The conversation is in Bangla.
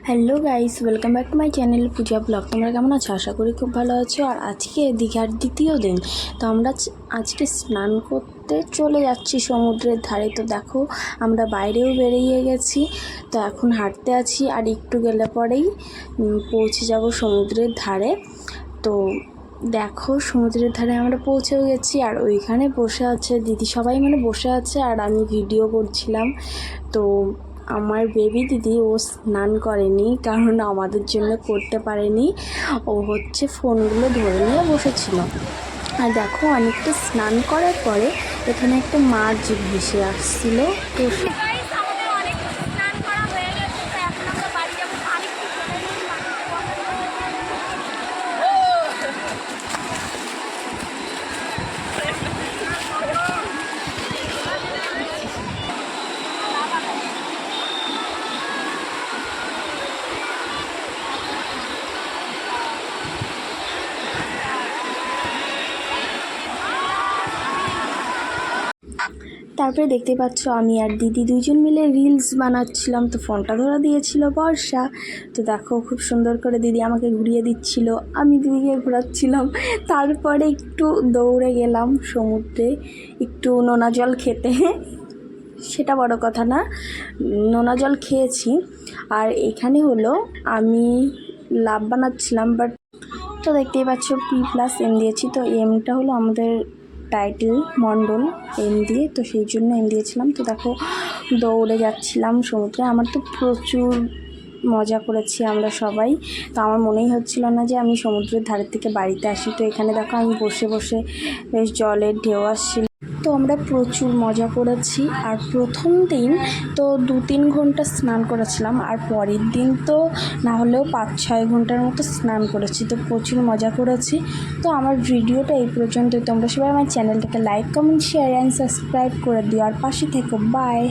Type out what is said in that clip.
Hello guys, welcome back to my channel Puja blog. তোমরা কেমন আছো? আশা করি খুব ভালো আছো। আর আজকে দীঘার দ্বিতীয় দিন, তো আমরা আজকে স্নান করতে চলে যাচ্ছি সমুদ্রের ধারে। তো দেখো, আমরা বাইরেও বেরিয়ে গেছি, তো এখন হাঁটতে আছি আর একটু গেলে পরেই পৌঁছে যাব সমুদ্রের ধারে। তো দেখো, সমুদ্রের ধারে আমরা পৌঁছেও গেছি আর ওইখানে বসে আছে দিদি, সবাই বসে আছে আর আমি ভিডিও করছিলাম। তো আমার বেবি দিদি ও স্নান করেনি, কারণ আমাদের জন্য করতে পারেনি। ও ফোনগুলো ধরে নিয়ে বসেছিল। আর দেখো, অনেকটা স্নান করার পরে এখানে একটা মাছ ভেসে আসছিল। তো তারপরে দেখতে পাচ্ছ, আমি আর দিদি দুইজন মিলে রিলস বানাচ্ছিলাম। তো ফোনটা ধরা দিয়েছিল বর্ষা। তো দেখো, খুব সুন্দর করে দিদি আমাকে ঘুরিয়ে দিচ্ছিল, আমি দিদিকে ঘোরাচ্ছিলাম। তারপরে একটু দৌড়ে গেলাম সমুদ্রে একটু নোনা জল খেতে। সেটা বড় কথা না, নোনা জল খেয়েছি। আর এখানে হলো আমি লাভ বানাচ্ছিলাম, বাট তো দেখতেই পাচ্ছ P+M দিয়েছি। তো এমটা হলো আমাদের টাইটেল মণ্ডল, এম দিয়ে, তো সেই জন্য এম দিয়েছিলাম। তো দেখো, দৌড়ে যাচ্ছিলাম সমুদ্রে। আমার তো প্রচুর মজা করেছি আমরা সবাই। তো আমার মনেই হচ্ছিল না যে আমি সমুদ্রের ধারের থেকে বাড়িতে আসি। তো এখানে দেখো, আমি বসে বসে বেশ জলের ঢেউ আসছিল। তো আমরা প্রচুর মজা করেছি। আর প্রথম দিন তো 2-3 ঘন্টা স্নান করেছিলাম, আর পরের দিন তো না হলেও 5-6 ঘন্টার মতো স্নান করেছি। তো প্রচুর মজা করেছি। তো আমার ভিডিওটা এই পর্যন্তই। তোমরা সবাই আমার চ্যানেলটাকে like, comment, share and subscribe করে দিও আর পাশে থেকো। বাই।